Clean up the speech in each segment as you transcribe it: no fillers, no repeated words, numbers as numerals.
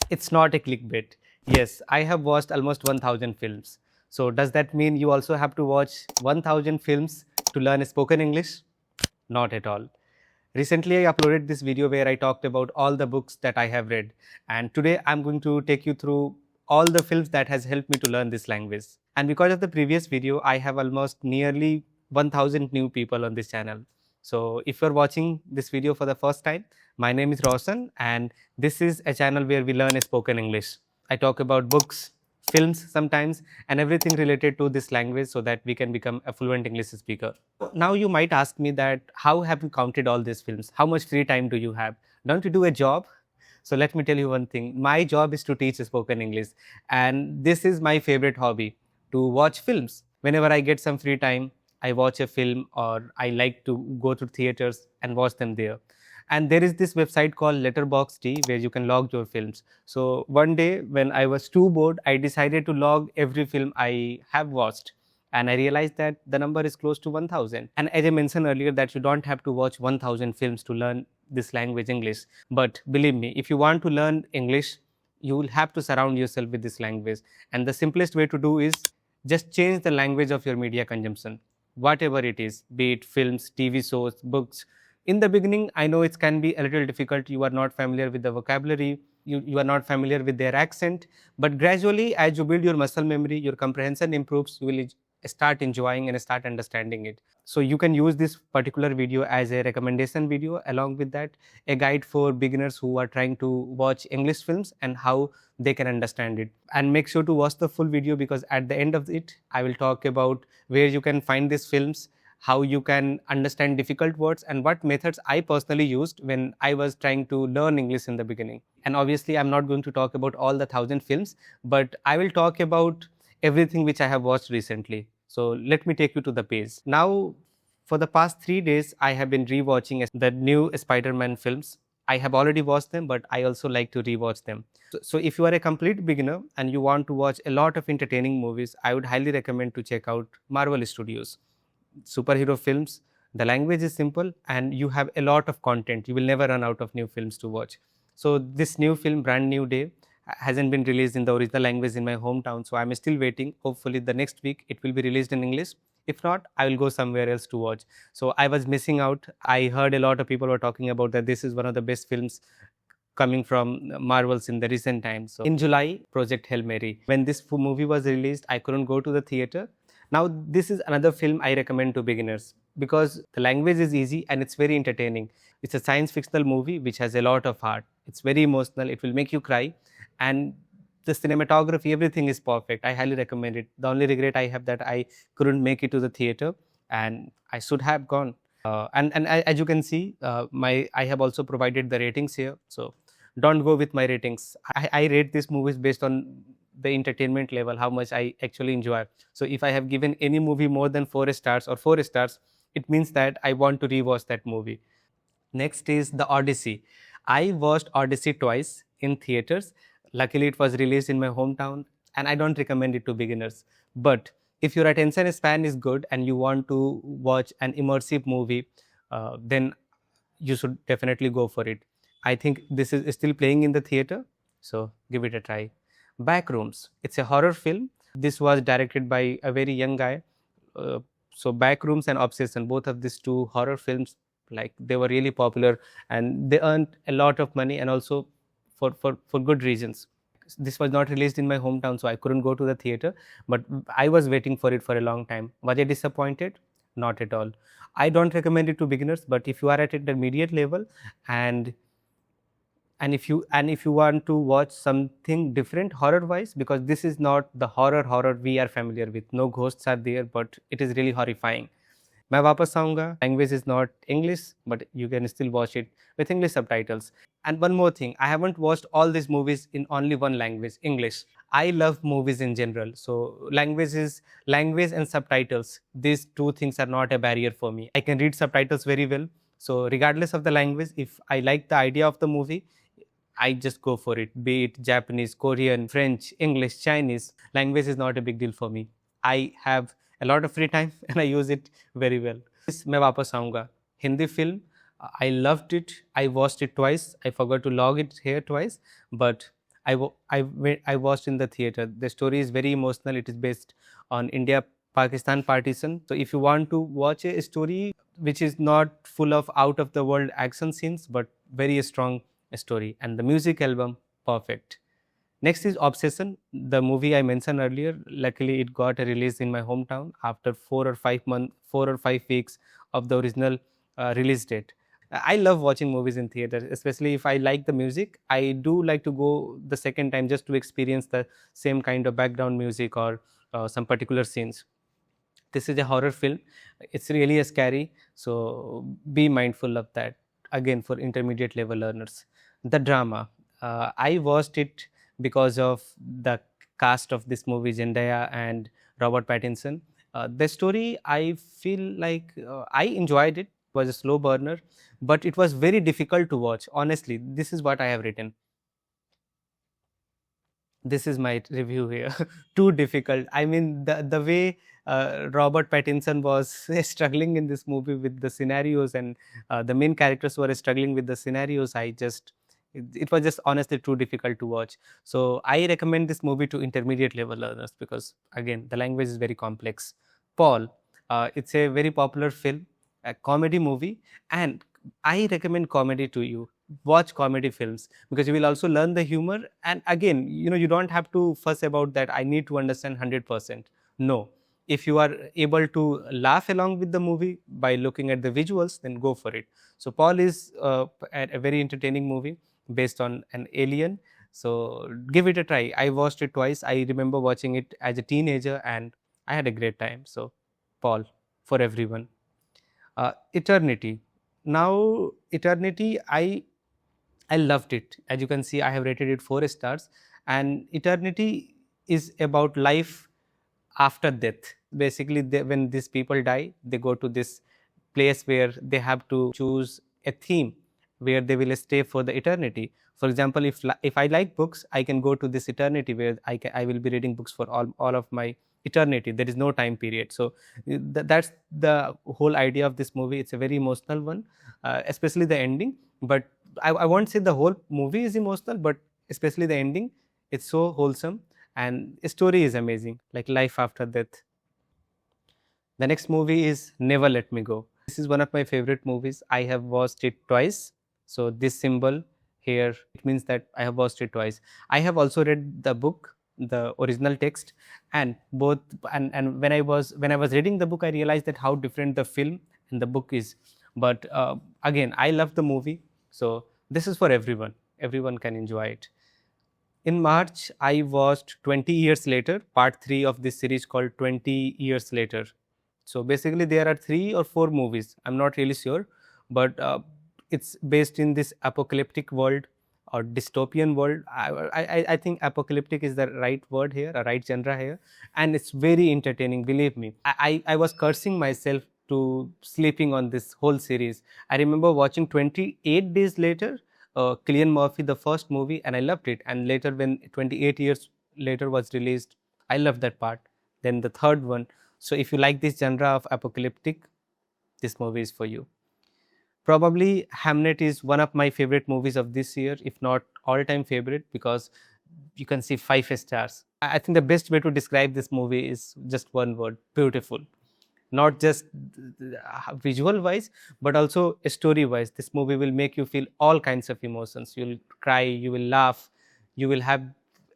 It's not a clickbait. Yes, I have watched almost 1000 films. So, does that mean you also have to watch 1000 films to learn spoken English? Not at all. Recently, I uploaded this video where I talked about all the books that I have read. And today, I'm going to take you through all the films that has helped me to learn this language. And because of the previous video, I have almost nearly 1000 new people on this channel. So, if you're watching this video for the first time, my name is Roshan, and this is a channel where we learn spoken English. I talk about books, films sometimes, and everything related to this language so that we can become a fluent English speaker. Now you might ask me that how have you counted all these films? How much free time do you have? Don't you do a job? So let me tell you one thing. My job is to teach spoken English, and this is my favorite hobby, to watch films. Whenever I get some free time, I watch a film, or I like to go to theaters and watch them there. And there is this website called Letterboxd where you can log your films. So one day when I was too bored, I decided to log every film I have watched, and I realized that the number is close to 1000. And as I mentioned earlier, that you don't have to watch 1000 films to learn this language English. But believe me, if you want to learn English, you will have to surround yourself with this language. And the simplest way to do is just change the language of your media consumption, whatever it is, be it films, TV shows, books. In the beginning, I know it can be a little difficult. You are not familiar with the vocabulary, you are not familiar with their accent, but gradually, as you build your muscle memory, your comprehension improves, you will start enjoying and start understanding it. So you can use this particular video as a recommendation video, along with that a guide for beginners who are trying to watch English films and how they can understand it. And make sure to watch the full video, because at the end of it I will talk about where you can find these films, how you can understand difficult words, and what methods I personally used when I was trying to learn English in the beginning. And obviously I'm not going to talk about all the 1000 films, but I will talk about everything which I have watched recently. So let me take you to the page. Now, for the past 3 days, I have been rewatching the new Spider-Man films. I have already watched them, but I also like to rewatch them. So if you are a complete beginner and you want to watch a lot of entertaining movies, I would highly recommend to check out Marvel Studios. Superhero films, the language is simple, and you have a lot of content. You will never run out of new films to watch. So this new film, Brand New Day, hasn't been released in the original language in my hometown, so I'm still waiting. Hopefully the next week it will be released in English. If not, I will go somewhere else to watch. So I was missing out. I heard a lot of people were talking about that this is one of the best films coming from Marvels in the recent times. So in July, Project Hail Mary. When this movie was released, I couldn't go to the theater. Now this is another film I recommend to beginners because the language is easy and it's very entertaining. It's a science fictional movie which has a lot of heart. It's very emotional. It will make you cry, and the cinematography, everything is perfect. I highly recommend it. The only regret I have that I couldn't make it to the theater, and I should have gone. As you can see, I have also provided the ratings here. So don't go with my ratings. I rate these movies based on the entertainment level, how much I actually enjoy. So if I have given any movie more than 4 stars or 4 stars, it means that I want to rewatch that movie. Next is The Odyssey. I watched Odyssey twice in theaters. Luckily, it was released in my hometown, and I don't recommend it to beginners. But if your attention span is good and you want to watch an immersive movie, then you should definitely go for it. I think this is still playing in the theater, so give it a try. Backrooms. It's a horror film. This was directed by a very young guy. So Backrooms and Obsession, both of these two horror films, like they were really popular and they earned a lot of money, and also for good reasons. This was not released in my hometown, so I couldn't go to the theater, but I was waiting for it for a long time. Was I disappointed? Not at all. I don't recommend it to beginners, but if you are at intermediate level and if you want to watch something different horror wise, because this is not the horror we are familiar with, no ghosts are there, but it is really horrifying. मैं वापस आऊँगा, language is not English, but you can still watch it with English subtitles. And one more thing, I haven't watched all these movies in only one language, English. I love movies in general, so language and subtitles, these two things are not a barrier for me. I can read subtitles very well, so regardless of the language, if I like the idea of the movie, I just go for it, be it Japanese, Korean, French, English, Chinese. Language is not a big deal for me. I have a lot of free time and I use it very well. मैं वापस आऊँगा. Hindi film, I loved it. I watched it twice. I forgot to log it here twice, but I watched in the theater. The story is very emotional. It is based on India Pakistan partition. So if you want to watch a story which is not full of out of the world action scenes, but very strong story, and the music album, perfect. Next is Obsession, the movie I mentioned earlier. Luckily, it got a release in my hometown after 4 or 5 months, 4 or 5 weeks of the original release date. I love watching movies in theater, especially if I like the music. I do like to go the second time just to experience the same kind of background music or some particular scenes. This is a horror film. It's really a scary, so be mindful of that. Again, for intermediate level learners. The drama. I watched it because of the cast of this movie, Zendaya and Robert Pattinson. The story, I feel like I enjoyed it. Was a slow burner, but it was very difficult to watch. Honestly, this is what I have written. This is my review here. Too difficult. I mean, the way Robert Pattinson was struggling in this movie with the scenarios, and the main characters were struggling with the scenarios. It was just honestly too difficult to watch. So I recommend this movie to intermediate level learners because again the language is very complex. Paul, it's a very popular film, a comedy movie, and I recommend comedy to you. Watch comedy films because you will also learn the humor. And again, you don't have to fuss about that. I need to understand 100%. No, if you are able to laugh along with the movie by looking at the visuals, then go for it. So Paul is a very entertaining movie based on an alien. So give it a try. I watched it twice. I remember watching it as a teenager and I had a great time. So Paul, for everyone. Eternity. Now Eternity, I loved it. As you can see, I have rated it 4 stars. And Eternity is about life after death. Basically, when these people die, they go to this place where they have to choose a theme where they will stay for the eternity. For example, if I like books, I can go to this eternity where I will be reading books for all of my eternity. There is no time period. So that's the whole idea of this movie. It's a very emotional one, especially the ending. But I won't say the whole movie is emotional, but especially the ending. It's so wholesome and story is amazing, like life after death. The next movie is Never Let Me Go. This is one of my favorite movies. I have watched it twice. So this symbol here, it means that I have watched it twice. I have also read the book, the original text, and both. And when I was reading the book, I realized that how different the film and the book is. But again, I love the movie. So this is for everyone. Everyone can enjoy it. In March, I watched 20 Years Later, part 3 of this series called 20 Years Later. So basically, there are 3 or 4 movies. I'm not really sure, but it's based in this apocalyptic world or dystopian world. I think apocalyptic is the right word here, a right genre here, and it's very entertaining. Believe me, I was cursing myself to sleeping on this whole series. I remember watching 28 Days Later, Cillian Murphy, the first movie, and I loved it. And later, when 28 years later was released, I loved that part. Then the third one. So if you like this genre of apocalyptic, this movie is for you. Probably Hamnet is one of my favorite movies of this year, if not all-time favorite, because you can see 5 stars. I think the best way to describe this movie is just one word: beautiful. Not just visual wise, but also story wise. This movie will make you feel all kinds of emotions. You'll cry, you will laugh, you will have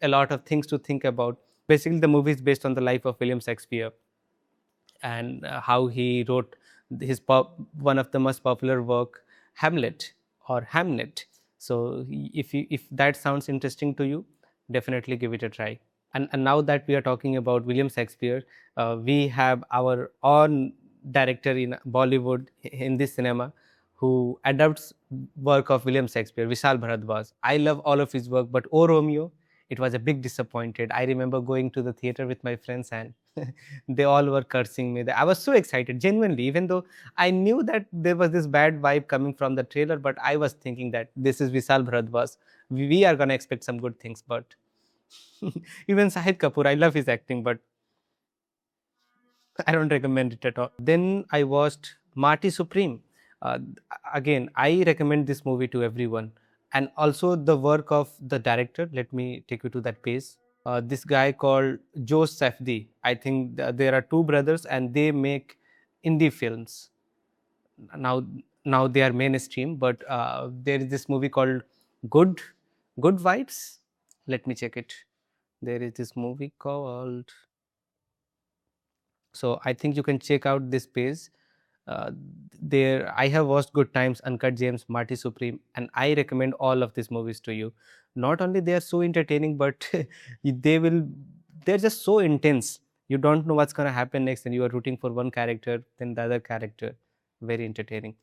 a lot of things to think about. Basically, the movie is based on the life of William Shakespeare and how he wrote one of the most popular work, Hamlet or Hamnet. So if that sounds interesting to you, definitely give it a try. And now that we are talking about William Shakespeare, we have our own director in Bollywood, Hindi cinema, who adapts work of William Shakespeare, Vishal Bharadwaj. I love all of his work, but Oh Romeo, it was a big disappointed. I remember going to the theater with my friends and they all were cursing me. I was so excited, genuinely, even though I knew that there was this bad vibe coming from the trailer, but I was thinking that this is Vishal Bharadwaj. We are going to expect some good things, but even Sahid Kapoor, I love his acting, but I don't recommend it at all. Then I watched Marty Supreme. Uh, Again, I recommend this movie to everyone. and also the work of the director. Let me take you to that page. This guy called Joe Safdie. I think there are two brothers and they make indie films. Now they are mainstream, but there is this movie called Good Good Vibes. Let me check it. There is this movie called, so I think you can check out this page. uh, there I have watched Good Times, Uncut Gems, Marty Supreme, and I recommend all of these movies to you. Not only they are so entertaining, but they're just so intense. You don't know what's going to happen next, and you are rooting for one character then the other character. Very entertaining.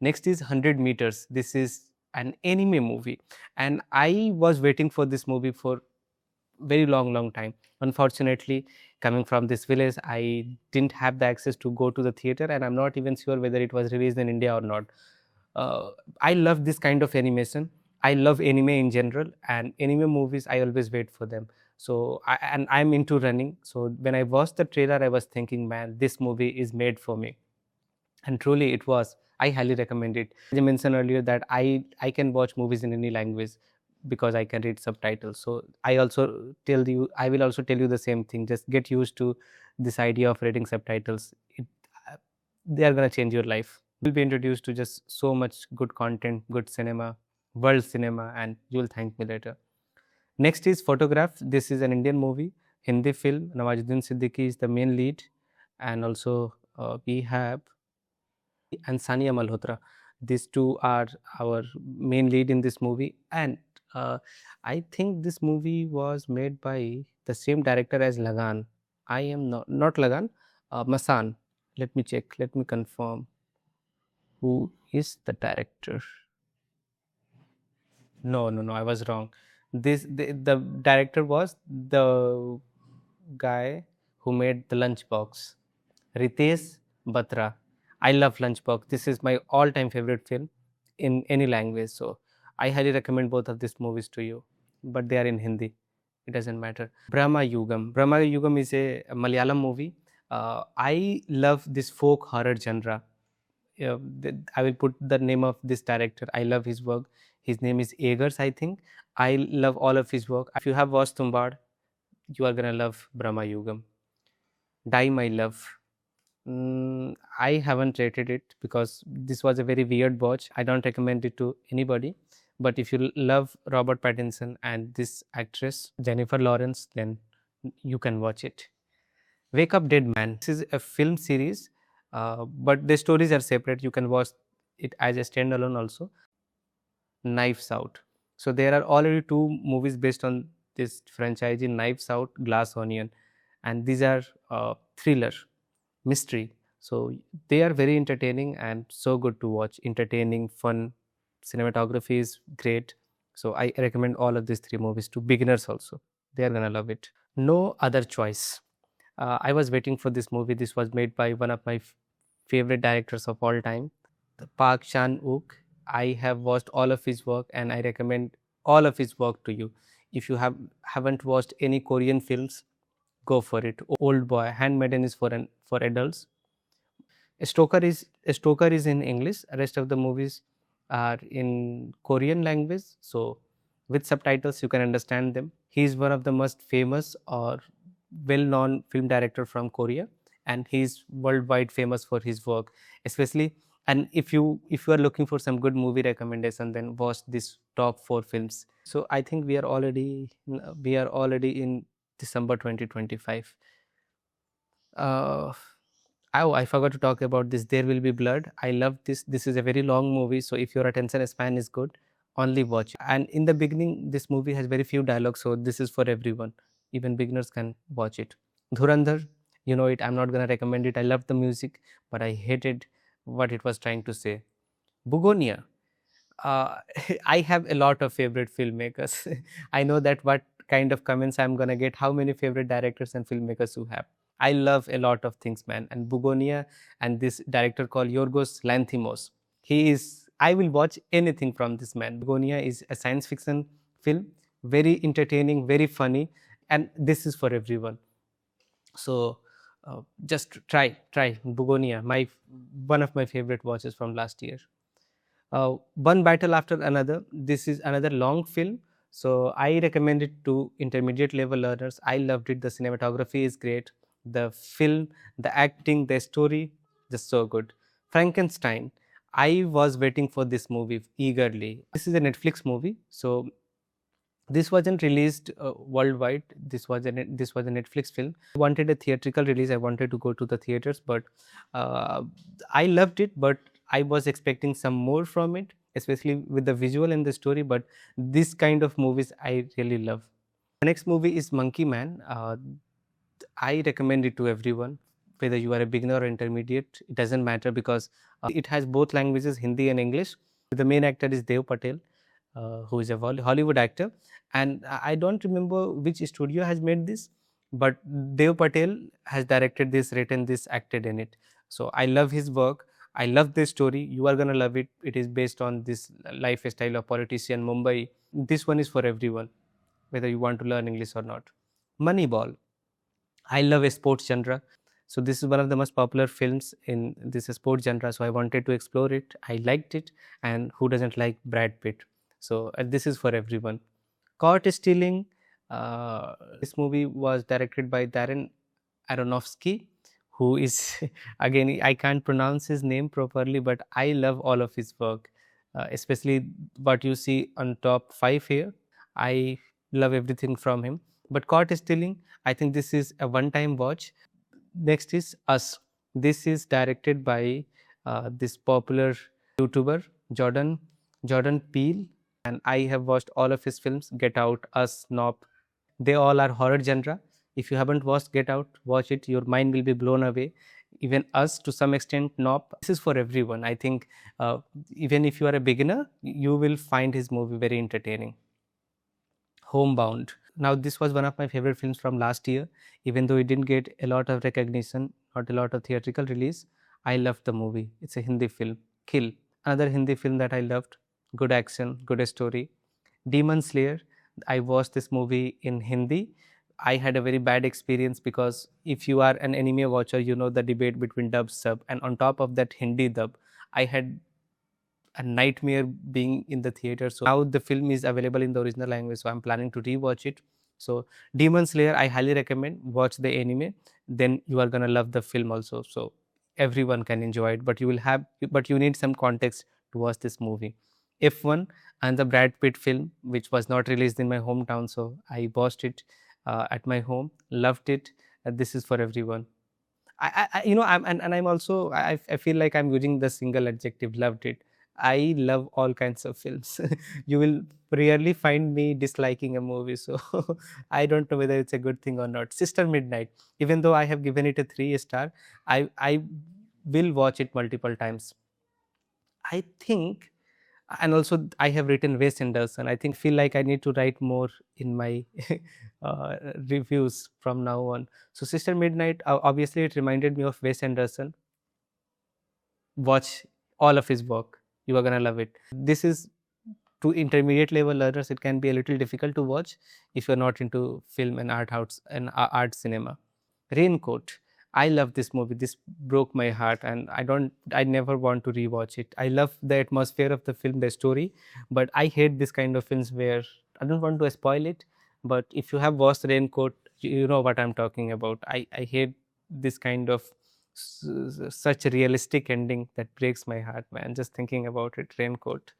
Next is 100 Meters. This is an anime movie, and I was waiting for this movie for very long time. Unfortunately, coming from this village, I didn't have the access to go to the theater, and I'm not even sure whether it was released in India or not. uh, I love this kind of animation. I love anime in general, and anime movies I always wait for them. And I'm into running, so when I watched the trailer I was thinking, man, this movie is made for me. And truly it was. I highly recommend it. As I mentioned earlier that I can watch movies in any language because I can read subtitles. So I will also tell you the same thing. Just get used to this idea of reading subtitles. Uh, they are going to change your life. You'll be introduced to just so much good content, good cinema, world cinema, and you'll thank me later. Next is Photograph. This is an Indian movie, Hindi film. Nawazuddin Siddiqui is the main lead, and also we have and Sania Malhotra. These two are our main lead in this movie, and I think this movie was made by the same director as Lagan. I am not Lagan, Masan. Let me check. Let me confirm who is the director. No. I was wrong. The director was the guy who made the Lunchbox. Ritesh Batra. I love Lunchbox. This is my all-time favorite film in any language. So I highly recommend both of these movies to you. But they are in Hindi. It doesn't matter. Brahma Yugam. Brahma Yugam is a Malayalam movie. I love this folk horror genre. I will put the name of this director. I love his work. His name is Eggers, I think. I love all of his work. If you have watched Tumbad, you are gonna love Brahma Yugam. Die My Love. I haven't rated it because this was a very weird watch. I don't recommend it to anybody. But if you love Robert Pattinson and this actress, Jennifer Lawrence, then you can watch it. Wake Up Dead Man. This is a film series, but the stories are separate. You can watch it as a standalone also. Knives Out. So there are already two movies based on this franchise: Knives Out, Glass Onion, and these are thriller, mystery. So they are very entertaining and so good to watch. Entertaining, fun, cinematography is great. So I recommend all of these three movies to beginners also. They are gonna love it. No Other Choice. I was waiting for this movie. This was made by one of my favorite directors of all time, Park Chan Wook. I have watched all of his work and I recommend all of his work to you. If you haven't watched any Korean films, go for it. Old Boy, Handmaiden is for adults. Stoker is in English. Rest of the movies are in Korean language. So with subtitles you can understand them. He is one of the most famous or well-known film director from Korea, and he is worldwide famous for his work, especially. And if you are looking for some good movie recommendation, then watch these top four films. So I think we are already in December 2025. uh, Oh, I forgot to talk about this. There Will Be Blood. I love this. This is a very long movie, so if your attention span is good, only watch. And in the beginning, this movie has very few dialogues, so this is for everyone. Even beginners can watch it. Dhurandhar, you know it. I'm not gonna recommend it. I love the music, but I hated what it was trying to say. Bugonia. uh, I have a lot of favorite filmmakers. I know that what kind of comments I'm gonna get. How many favorite directors and filmmakers you have? I love a lot of things, man. And Bugonia and this director called Yorgos Lanthimos. He is. I will watch anything from this man. Bugonia is a science fiction film, very entertaining, very funny, and this is for everyone. So just try Bugonia. My one of my favorite watches from last year. one battle after another. This is another long film, so I recommend it to intermediate level learners. I loved it. The cinematography is great. The film, the acting, the story, just so good. Frankenstein. I was waiting for this movie eagerly. This is a Netflix movie, so this wasn't released worldwide. This was a Netflix film. I wanted a theatrical release. I wanted to go to the theaters, but uh, I loved it. But I was expecting some more from it, especially with the visual and the story. But this kind of movies I really love. The next movie is Monkey Man. I recommend it to everyone, whether you are a beginner or intermediate. It doesn't matter because it has both languages, Hindi and English. The main actor is Dev Patel, who is a Hollywood actor, and I don't remember which studio has made this, but Dev Patel has directed this, written this, acted in it. So I love his work. I love this story. You are gonna love it. It is based on this lifestyle of politician Mumbai. This one is for everyone, whether you want to learn English or not. Moneyball. I love a sports genre. So this is one of the most popular films in this sports genre. So I wanted to explore it. I liked it, and who doesn't like Brad Pitt? So this is for everyone. Caught Stealing. This movie was directed by Darren Aronofsky, who is again I can't pronounce his name properly, but I love all of his work, especially what you see on top five here. I love everything from him. But Caught Stealing, I think this is a one-time watch. Next is Us. This is directed by this popular YouTuber Jordan Peele, and I have watched all of his films: Get Out, Us, Nope. They all are horror genre. If you haven't watched Get Out, watch it. Your mind will be blown away. Even Us, to some extent, Nope. This is for everyone. I think even if you are a beginner, you will find his movie very entertaining. Homebound. Now, this was one of my favorite films from last year. Even though it didn't get a lot of recognition, not a lot of theatrical release, I loved the movie. It's a Hindi film. Kill. Another Hindi film that I loved. Good action, good story. Demon Slayer. I watched this movie in Hindi. I had a very bad experience because if you are an anime watcher, you know the debate between dub sub, and on top of that Hindi dub, I had a nightmare being in the theater. So now the film is available in the original language, so I'm planning to rewatch it. So Demon Slayer, I highly recommend. Watch the anime, then you are gonna love the film also. So everyone can enjoy it, but you need some context to watch this movie. F1 and the Brad Pitt film, which was not released in my hometown, so I watched it at my home. Loved it. This is for everyone. And I'm also I feel like I'm using the single adjective. Loved it. I love all kinds of films. You will rarely find me disliking a movie, so I don't know whether it's a good thing or not. Sister Midnight, even though I have given it a 3 star, I will watch it multiple times. I think, and also I have written Wes Anderson. I think feel like I need to write more in my uh, reviews from now on. So Sister Midnight, obviously it reminded me of Wes Anderson. Watch all of his work. You are gonna love it. This is to intermediate level learners. It can be a little difficult to watch if you're not into film and art cinema. Raincoat. I love this movie. This broke my heart, and I never want to rewatch it. I love the atmosphere of the film, the story, but I hate this kind of films where I don't want to spoil it. But if you have watched Raincoat, you know what I'm talking about. I hate this kind of such a realistic ending that breaks my heart, man. Just thinking about it, Raincoat.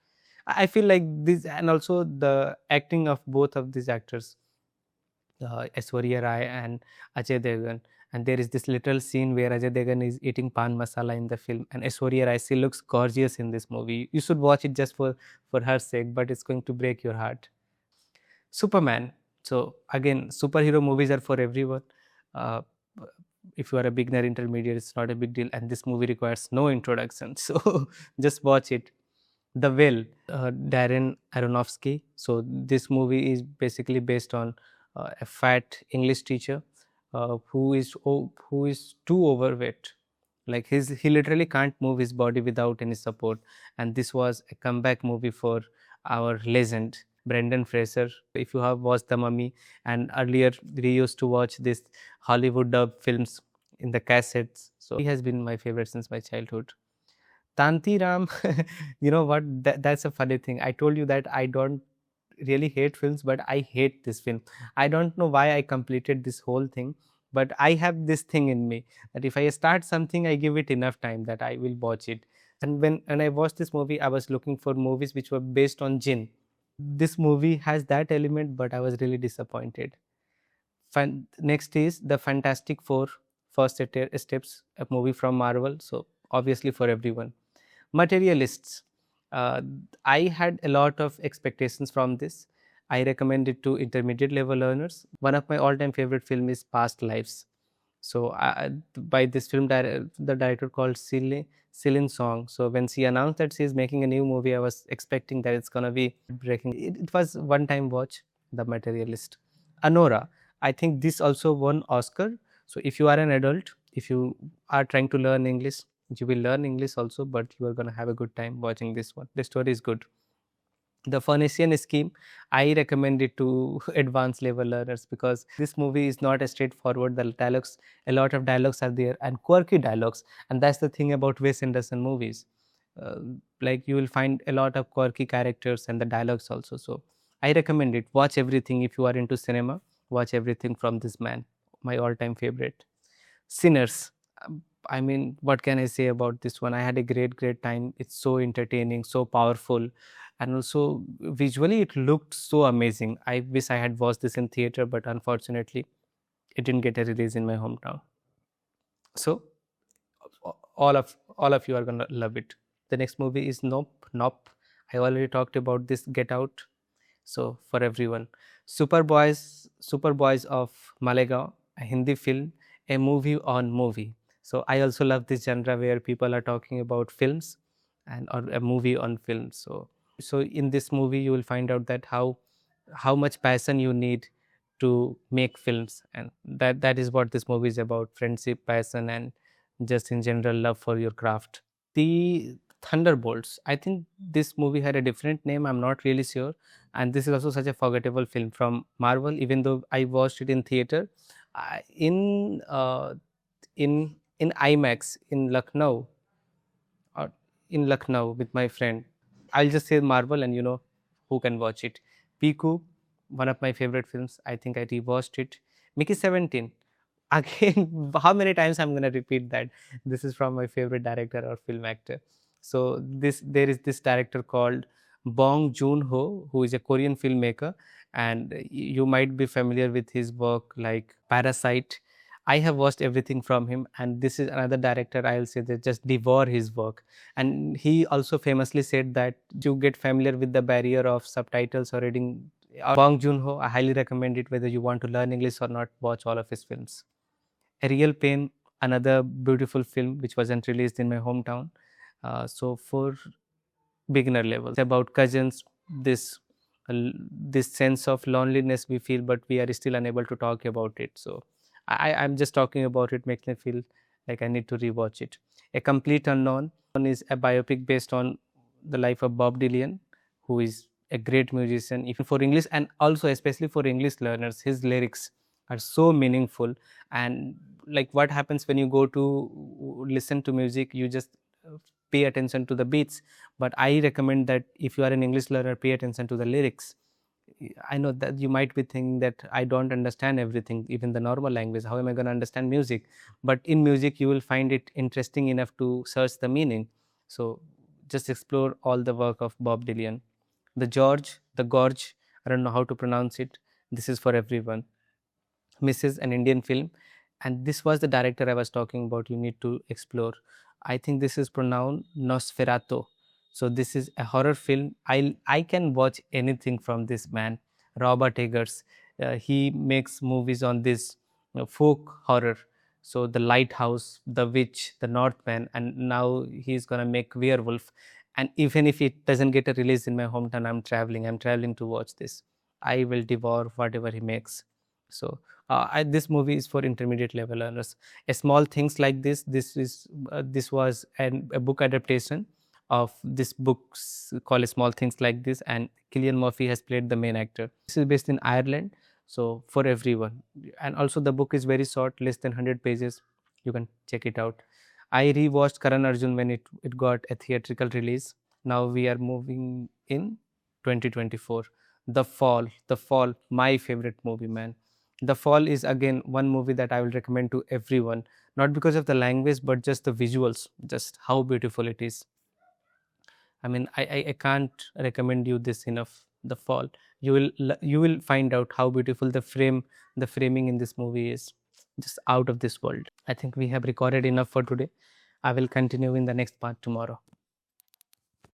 I feel like this, and also the acting of both of these actors, Aishwarya Rai and Ajay Devgan. And there is this little scene where Ajay Devgan is eating pan masala in the film, and Aishwarya Rai, she looks gorgeous in this movie. You should watch it just for her sake, but it's going to break your heart. Superman. So again, superhero movies are for everyone. Uh, if you are a beginner, intermediate, it's not a big deal, and this movie requires no introduction. So just watch it. The Whale, Darren Aronofsky. So this movie is basically based on a fat English teacher who is too overweight. Like he literally can't move his body without any support. And this was a comeback movie for our legend Brendan Fraser. If you have watched The Mummy, and earlier we used to watch this Hollywood dub films in the cassettes. So he has been my favorite since my childhood. Tantiram, you know what? That's a funny thing. I told you that I don't really hate films, but I hate this film. I don't know why I completed this whole thing, but I have this thing in me that if I start something, I give it enough time that I will watch it. And when I watched this movie, I was looking for movies which were based on jinn. This movie has that element, but I was really disappointed. Next is the Fantastic Four First Steps, a movie from Marvel. So obviously for everyone. Materialists. Uh, I had a lot of expectations from this. I recommend it to intermediate level learners. One of my all-time favorite film is Past Lives. So by this film, the director called Celine Song. So when she announced that she is making a new movie, I was expecting that it's gonna be breaking. It was one-time watch. The Materialist. Anora. I think this also won Oscar. So if you are an adult, if you are trying to learn English, you will learn English also, but you are going to have a good time watching this one. The story is good. The Phoenician Scheme, I recommend it to advanced level learners because this movie is not a straightforward. The dialogues, a lot of dialogues are there and quirky dialogues, and that's the thing about Wes Anderson movies. Uh, like you will find a lot of quirky characters and the dialogues also. So I recommend it. Watch everything if you are into cinema. Watch everything from this man. My all-time favorite. Sinners. I mean, what can I say about this one? I had a great time. It's so entertaining, so powerful, and also visually it looked so amazing. I wish I had watched this in theater, but unfortunately, it didn't get a release in my hometown. So all of you are gonna love it. The next movie is Nope. Nope. I already talked about this. Get Out. So for everyone, Superboys of Malegaon, a Hindi film, a movie on movie. So I also love this genre where people are talking about films and or a movie on films. So in this movie you will find out that how much passion you need to make films, and that is what this movie is about: friendship, passion, and just in general love for your craft. The Thunderbolts. I think this movie had a different name. I'm not really sure. And this is also such a forgettable film from Marvel. Even though I watched it in theater, I, in IMAX in Lucknow with my friend. I'll just say Marvel, and you know who can watch it. Piku, one of my favorite films. I think I rewatched it. Mickey 17. Again, how many times I'm gonna repeat that? This is from my favorite director or film actor. So there is this director called Bong Joon-ho, who is a Korean filmmaker, and you might be familiar with his work like Parasite. I have watched everything from him, and this is another director I'll say that just devour his work. And he also famously said that you get familiar with the barrier of subtitles or reading. Bong Joon-ho, I highly recommend it whether you want to learn English or not. Watch all of his films. A Real Pain, another beautiful film which wasn't released in my hometown. So for beginner level, it's about cousins, this this sense of loneliness we feel, but we are still unable to talk about it. So I'm just talking about it makes me feel like I need to rewatch it. A Complete Unknown is a biopic based on the life of Bob Dylan, who is a great musician, even for English and also especially for English learners. His lyrics are so meaningful, and like what happens when you go to listen to music, you just pay attention to the beats, but I recommend that if you are an English learner, pay attention to the lyrics. I know that you might be thinking that I don't understand everything, even the normal language. How am I going to understand music? But in music, you will find it interesting enough to search the meaning. So just explore all the work of Bob Dylan. The Gorge, I don't know how to pronounce it. This is for everyone. Mrs. an Indian film, and this was the director I was talking about. You need to explore. I think this is pronounced Nosferatu. So this is a horror film. I can watch anything from this man, Robert Eggers. He makes movies on this folk horror. So the Lighthouse, The Witch, The Northman, and now he's gonna make Werewolf. And even if it doesn't get a release in my hometown, I'm traveling. I'm traveling to watch this. I will devour whatever he makes. So this movie is for intermediate level learners. A Small Things Like This was a book adaptation of this book called Small Things Like This, and Killian Murphy has played the main actor. This is based in Ireland, so for everyone. And also the book is very short, less than 100 pages. You can check it out. I rewatched Karan Arjun when it got a theatrical release. Now we are moving in 2024. The Fall, my favorite movie, man. The Fall is again one movie that I will recommend to everyone, not because of the language, but just the visuals, just how beautiful it is. I mean, I can't recommend you this enough. The Fall. You will find out how beautiful the framing in this movie is, just out of this world. I think we have recorded enough for today. I will continue in the next part tomorrow.